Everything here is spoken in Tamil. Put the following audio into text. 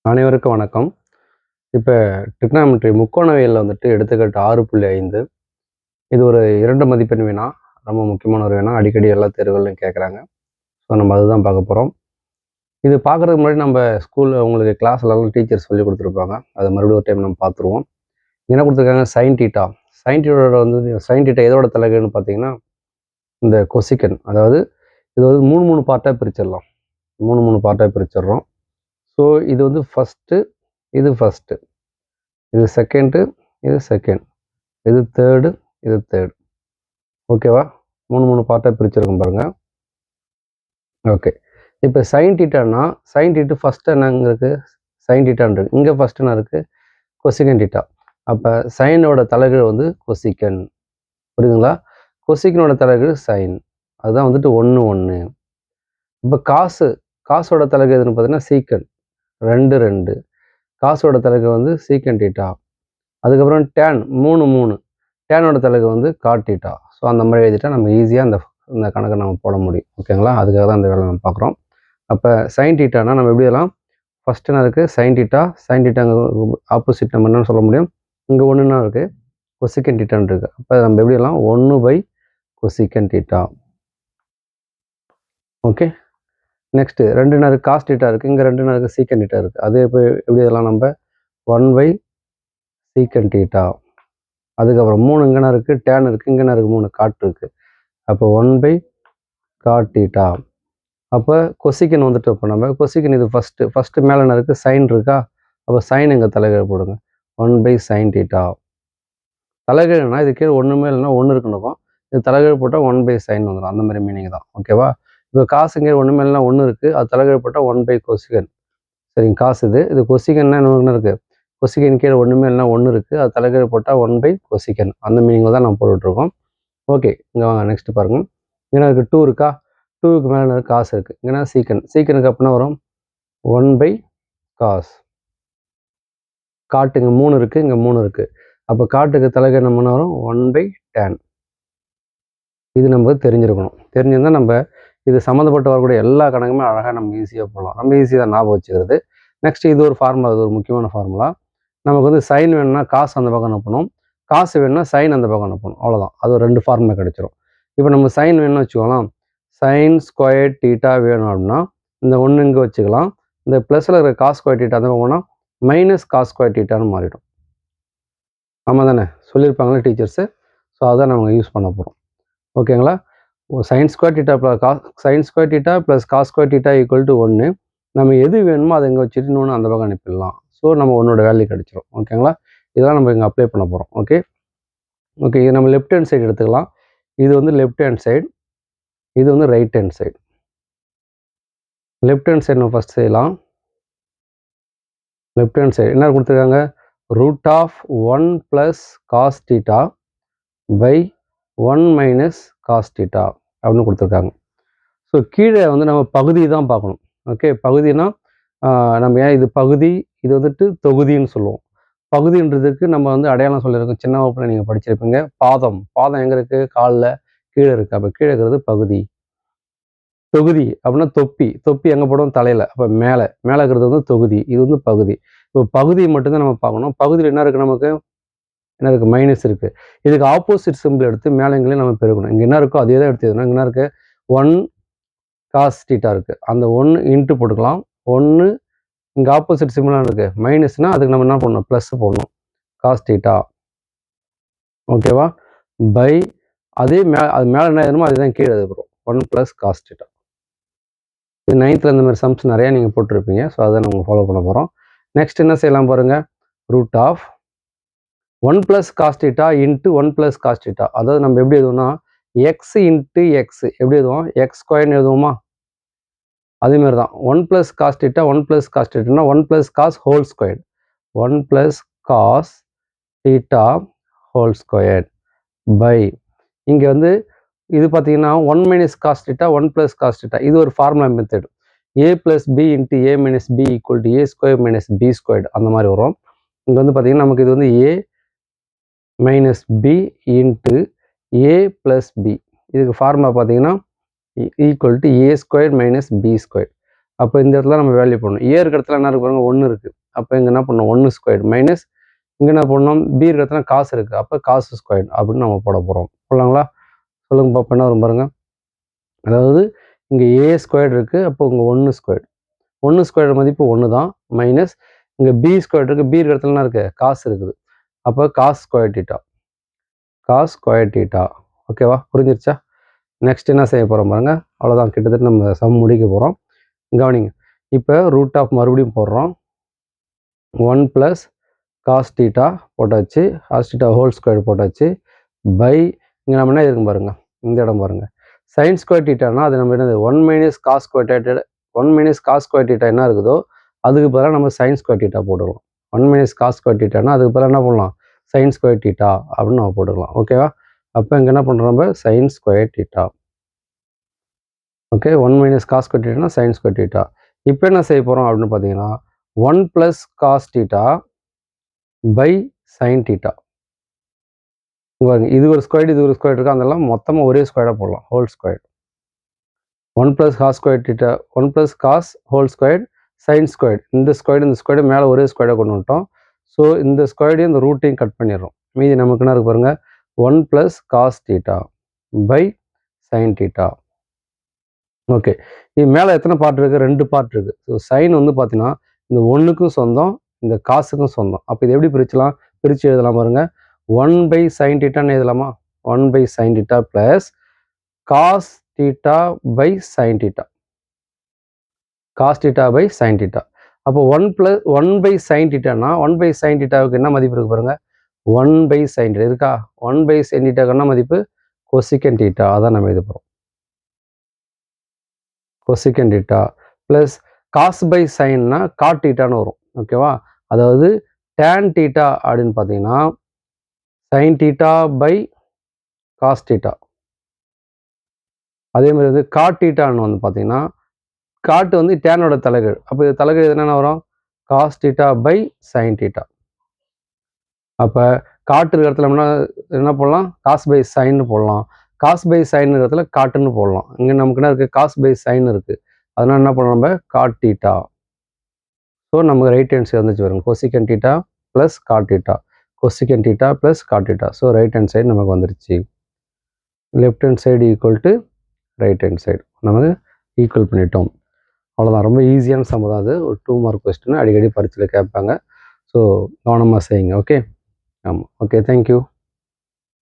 அனைவருக்கும் வணக்கம். இப்ப ட்ரிக்னாமெட்ரி முக்கோணவியல்ல வந்துட்டு எடுத்துக்காட்டு 6.5 இது ஒரு 2 மதிப்பெண் வினா. ரொம்ப முக்கியமான ஒரு வினா. அடிக்கடி எல்லா தேர்வுகள்லையும் கேட்குறாங்க. ஸோ நம்ம அதுதான் பார்க்க போகிறோம். இது பார்க்குறதுக்கு முன்னாடி நம்ம ஸ்கூலில் உங்களுக்கு கிளாஸ்லலாம் டீச்சர் சொல்லி கொடுத்துருப்பாங்க. அதை மறுபடியும் ஒரு டைம் நம்ம பார்த்துருவோம். என்ன கொடுத்துருக்காங்க? Sine theta. சைன் டீட்டாவோட வந்து சைன் டீட்டா எதோட தலைகீழ்னு பார்த்தீங்கன்னா இந்த கொசிக்கன். அதாவது இது வந்து 3 பார்ட்டாக பிரிச்சிடலாம். 3 பார்ட்டாக பிரிச்சிடுறோம். ஸோ இது வந்து ஃபஸ்ட்டு, இது ஃபஸ்ட்டு, இது செகண்டு, இது செகண்ட், இது தேர்டு, இது தேர்டு. ஓகேவா? 3 பார்ட்டாக பிரிச்சிருக்கோம் பாருங்க. ஓகே. இப்போ சைன் டீட்டானா சைன் டீட்டு ஃபஸ்ட்டு என்னங்க இருக்குது? சைன் டீட்டான் இருக்குது. இங்கே ஃபஸ்ட்டு என்ன இருக்குது? கொசிகன் டீட்டா. அப்போ சைனோட தலைகீழ் வந்து கொசிக்கன். புரியுதுங்களா? கொசிக்கனோட தலைகீழ் சைன். அதுதான் வந்துட்டு 1 1. இப்போ காசோட தலைகீழ் எதுன்னு பார்த்தீங்கன்னா சீக்கன். 2 2. காசோட தலைகீழ் வந்து சீக்கன் டீட்டா. அதுக்கப்புறம் டேன் 3 3. டேனோட தலைகீழ் வந்து காட் டீட்டா. ஸோ அந்த மாதிரி எழுதிட்டா நம்ம ஈஸியாக இந்த கணக்கை நம்ம போட முடியும். ஓகேங்களா? அதுக்காக தான் இந்த வேலை நம்ம பார்க்குறோம். அப்போ சைன் டீட்டானா நம்ம எப்படி எல்லாம் ஃபஸ்ட்டு என்ன இருக்குது? Sine theta. சைன் டீட்டாங்க ஆப்போசிட் நம்ம என்னன்னு சொல்ல முடியும்? இங்கே ஒன்றுனா இருக்குது, கொசிக்கன் டீட்டான்னு இருக்குது. அப்போ நம்ம எப்படி எல்லாம் 1 கொசிக்கன் டீட்டா. ஓகே. நெக்ஸ்ட்டு 2 என்ன இருக்குது? காஸ் டீட்டா இருக்குது. இங்கே 2 என்ன இருக்குது? சீக்கன் டீட்டா இருக்குது. அதே இப்போ எப்படி இதெல்லாம் நம்ம 1 சீக்கன் டீட்டா. அதுக்கப்புறம் 3 இங்கேனா இருக்குது, டேன் இருக்குது. இங்கேனா இருக்குது 3 காட் இருக்குது. அப்போ 1 காட் டீட்டா. அப்போ கொசிக்கன் வந்துட்டு இப்போ நம்ம கொசிக்கன் இது ஃபஸ்ட்டு மேலே என்ன இருக்குது? சைன் இருக்கா? அப்போ சைன் இங்கே தலைகீழ் போடுங்க. 1 சைன் டீட்டா. தலைகீழ்னா இது கீழே ஒன்றுமே இல்லைன்னா 1 இருக்குன்னு இது தலைகீழ் போட்டால் 1 சைன் வந்துடும். அந்த மாதிரி மீனிங் தான். ஓகேவா? இப்போ காசு இங்கே ஒன்றுமே இல்லைன்னா 1 இருக்குது, அது தலைகீழ் போட்டால் 1 கொசிகன். சரிங்க, காசு இது கொசிகன்னா என்ன இருக்குது? கொசிகன் கீழே ஒன்றுமே இல்லைன்னா 1 இருக்குது, அது தலைகீழ் போட்டால் 1 கொசிகன். அந்த மீனிங்கில் தான் நம்ம போட்டுட்ருக்கோம். ஓகே, இங்கே வாங்க நெக்ஸ்ட் பாருங்கள். இங்கே இருக்குது 2 இருக்கா? 2க்கு மேலே காசு இருக்குது. இங்கன்னா சீக்கனுக்கு அப்படின்னா வரும் 1 காஸ். காட்டுங்க 3 இருக்குது, இங்கே 3 இருக்குது. அப்போ காட்டுக்கு தலைகீழ் நம்ம என்ன வரும்? 1 டேன். இது நம்ம தெரிஞ்சிருக்கணும். தெரிஞ்சிருந்தால் நம்ம இது சம்மந்தப்பட்டு வரக்கூடிய எல்லா கணக்குமே அழகாக நம்ம ஈஸியாக போடலாம். நம்ம ஈஸியாக ஞாபகம் வச்சுக்கிறது. நெக்ஸ்ட் இது ஒரு ஃபார்முலா, இது ஒரு முக்கியமான ஃபார்முலா. நமக்கு வந்து சைன் வேணும்னா காசு அந்த பக்கம் அனுப்பணும், காசு வேணும்னா சைன் அந்த பக்கம் அனுப்பணும். அவ்வளோதான். அது ஒரு 2 ஃபார்முலா கிடச்சிரும். இப்போ நம்ம சைன் வேணும்னு வச்சுக்கோங்களேன். சைன் ஸ்கொயர் டீட்டா வேணும் அப்படின்னா இந்த 1 இங்கே வச்சுக்கலாம். இந்த ப்ளஸில் இருக்கிற காஸ் ஸ்கொயர் டீட்டா அந்த பக்கம்னா மைனஸ் காஸ் ஸ்கொயர் டீட்டான்னு மாறிடும். ஆமாம் தானே? சொல்லியிருப்பாங்களே டீச்சர்ஸு. ஸோ அதான் நம்ம யூஸ் பண்ண போகிறோம். ஓகேங்களா? Sine square theta sine square theta plus cos square theta equal to 1. நம்ம எது வேணுமோ அதை இங்கே வச்சுட்டு இன்னொன்று அந்த பக்கம் அனுப்பிடலாம். ஸோ நம்ம 1ஓட வேல்யூ கிடச்சிரும். ஓகேங்களா? இதெல்லாம் நம்ம இங்கே அப்ளை பண்ண போகிறோம். ஓகே. இது நம்ம லெஃப்ட் ஹேண்ட் சைடு எடுத்துக்கலாம். இது வந்து லெஃப்ட் ஹேண்ட் சைடு, இது வந்து right hand side. Left hand side நம்ம ஃபஸ்ட் செய்யலாம். லெஃப்ட் ஹேண்ட் சைடு என்ன கொடுத்துருக்காங்க? √1 cos theta by 1 cos theta அப்படின்னு கொடுத்துருக்காங்க. ஸோ கீழே வந்து நம்ம பகுதி தான் பார்க்கணும். ஓகே, பகுதினா நம்ம ஏன் இது பகுதி, இது வந்துட்டு தொகுதின்னு சொல்லுவோம். பகுதின்றதுக்கு நம்ம வந்து அடையாளம் சொல்லியிருக்கோம். சின்ன வகுப்பில் நீங்கள் படிச்சிருப்பீங்க. பாதம் எங்கே இருக்குது? காலில் கீழே இருக்குது. அப்போ கீழே இருக்கிறது பகுதி. தொகுதி அப்படின்னா தொப்பி எங்கே போடும்? தலையில். அப்போ மேலே இருக்கிறது வந்து தொகுதி, இது வந்து பகுதி. இப்போ பகுதி மட்டும்தான் நம்ம பார்க்கணும். பகுதியில் என்ன இருக்குது? நமக்கு என்ன இருக்குது? மைனஸ் இருக்குது. இதுக்கு ஆப்போசிட் சிம்பிள் எடுத்து மேலேங்களையும் நம்ம பெருக்கணும். இங்கே என்ன இருக்கோ அதே தான் எடுத்து எழுதணும். இங்கே என்ன இருக்குது? 1 காஸ் டீட்டா இருக்குது. அந்த 1 இன்ட்டு போட்டுக்கலாம். 1 இங்கே ஆப்போசிட் சிம்பிளாக இருக்குது மைனஸ்னால் அதுக்கு நம்ம என்ன பண்ணணும்? ப்ளஸ் போடணும். Cos theta. ஓகேவா? பை அதே அது மேலே என்ன எழுதணுமோ அதுதான் கீழே எழுதுகிறோம். 1 காஸ் டீட்டா. இது 9th இந்த மாதிரி சம்ஸ் நிறையா நீங்கள் போட்டிருப்பீங்க. ஸோ அதை நம்ம ஃபாலோ பண்ண போகிறோம். நெக்ஸ்ட் என்ன செய்யலாம் பாருங்கள். √1 cos theta into 1 cos theta. அதாவது நம்ம எப்படி எழுதுவோம்னா எக்ஸ் இன்ட்டு எக்ஸ் எப்படி எழுதுவோம்? எக்ஸ் ஸ்கொயர்னு எழுதுவோமா? அதேமாதிரி தான் 1 காஸ் டீட்டா 1 காஸ் டீட்டானா 1 cos whole squared. 1 cos theta whole squared by இங்கே வந்து இது பார்த்தீங்கன்னா 1 காஸ் டீட்டா 1 காஸ் டீட்டா. இது ஒரு formula method. a + b into a - b equal to a square - b squared அந்த மாதிரி வரும். இங்கே வந்து பார்த்தீங்கன்னா நமக்கு இது வந்து a - b into a + b. இதுக்கு ஃபார்முலா பார்த்தீங்கன்னா equal to a square - b square. அப்போ இந்த இடத்துல நம்ம வேல்யூ பண்ணணும். ஏ இருக்க இடத்துல என்ன இருக்கு பாருங்க, 1 இருக்குது. அப்போ இங்கே என்ன பண்ணணும், 1 ஸ்கொயர் மைனஸ் இங்கே என்ன பண்ணணும், பி இருக்க இடத்துல காசு இருக்குது. அப்போ காசு ஸ்கொயர் அப்படின்னு நம்ம போட போகிறோம். போடலாங்களா? சொல்லுங்க பாப்பா, என்ன வரும் பாருங்க. அதாவது இங்கே ஏ ஸ்கொயர் இருக்குது. அப்போ இங்கே 1 ஸ்கொயர். 1 ஸ்கொயர் மதிப்பு 1 தான். மைனஸ் இங்கே பி ஸ்கொயர் இருக்குது. பி இருக்க இடத்துல என்ன இருக்குது, காசு இருக்குது. அப்போ cos square theta. Cos square theta. ஓகேவா? புரிஞ்சிருச்சா? நெக்ஸ்ட் என்ன செய்ய போகிறோம் பாருங்க. அவ்வளோதான், கிட்டத்தட்ட நம்ம சம் முடிக்க போகிறோம். கவனிங்க. இப்போ ரூட் ஆஃப் மறுபடியும் போடுறோம். 1 + காஸ் டீட்டா போட்டாச்சு. காஸ் டீட்டா ஹோல் ஸ்கொயர் போட்டாச்சு. பை இங்கே நம்ம என்ன இருக்கும் பாருங்க, இந்த இடம் பாருங்க, சைன் ஸ்கொயர் டீட்டானா அது நம்ம என்னது 1 - cos square theta. 1 - cos square theta என்ன இருக்குதோ அதுக்கு பதிலாக நம்ம சைன் ஸ்கொயர் டீட்டா போட்டுக்கலாம். 1 - காஸ் ஸ்கொயர் டீட்டானா அதுக்கு பதிலாக என்ன பண்ணலாம், சைன் ஸ்கொயர் டீட்டா அப்படின்னு நம்ம போட்டுக்கலாம். ஓகேவா? அப்போ இங்கே என்ன பண்ணுறோம், நம்ம sine square theta. Okay, 1 - cos square டீட்டானா சைன் ஸ்கொயர் டீட்டா. இப்போ என்ன செய்ய போகிறோம் அப்படின்னு பார்த்தீங்கன்னா 1 + cos theta by sine theta. இது ஒரு ஸ்கொயர், இது ஒரு ஸ்கொயர் இருக்குது. அதெல்லாம் மொத்தமாக ஒரே ஸ்கொயராக போடலாம், whole square. 1 + cos square theta, 1 + cos whole square sine square. இந்த ஸ்கொயர் மேலே ஒரே ஸ்கொயராக கொண்டு வந்துட்டோம். ஸோ இந்த ஸ்கொயரையும் இந்த ரூட்டையும் கட் பண்ணிடுறோம். மீதி நமக்கு என்ன இருக்கு பாருங்க, 1 + cos theta by sine theta. Okay, இது மேலே எத்தனை பார்ட் இருக்குது, 2 பார்ட் இருக்குது. ஸோ சைன் வந்து பார்த்தீங்கன்னா இந்த 1க்கும் சொந்தம், இந்த காசுக்கும் சொந்தம். அப்போ இது எப்படி பிரித்து எழுதலாம் பாருங்க. 1/sin டீட்டான்னு எழுதலாமா? 1/sin theta plus cos theta by sine theta. Cos theta by sine theta. அப்போ 1/sin டீட்டானா 1/sin டீட்டாவுக்கு என்ன மதிப்பு இருக்கு பாருங்க, 1/sin டீட்டா இருக்கா? 1/sin டீட்டாவுக்கு என்ன மதிப்பு, கொசிகன் டீட்டா. அதான் நம்ம எழுத போகிறோம். Cosecant theta plus cos by சைன்னா காட் டீட்டான்னு வரும். ஓகேவா? அதாவது டேன் டீட்டா அப்படின்னு பார்த்தீங்கன்னா sine theta by cos theta. அதே மாதிரி வந்து காட் டீட்டான்னு வந்து பார்த்தீங்கன்னா காட்டு வந்து டேனோட தலைகீழ். அப்போ இது தலைகீழ் என்னென்ன வரும், cos theta by sine theta. அப்போ காட்டு இருக்கிற இடத்துல என்ன போடலாம், காஸ் பை சைன்னு போடலாம். காஸ் பை சைன் இடத்துல காட்டுன்னு போடலாம். இங்கே நமக்கு என்ன இருக்குது, காஸ் பை சைன் இருக்குது. அதனால் என்ன பண்ணலாம், நம்ம காட் டீட்டா. ஸோ நமக்கு ரைட் ஹேண்ட் சைடு வந்துச்சு வரும், கொசிகன் theta plus God theta. கொசிகன் theta plus God theta. So right hand side நமக்கு வந்துருச்சு. Left hand side equal to right hand side நமக்கு ஈக்குவல் பண்ணிட்டோம். அவ்வளோதான், ரொம்ப ஈஸியான சம் தான் அது. ஒரு 2 மார்க் கொஸ்டின் அடிக்கடி பரீட்சையில் கேட்பாங்க. ஸோ கவனமாக செய்யுங்க. ஓகே, ஆமாம். Okay, thank you.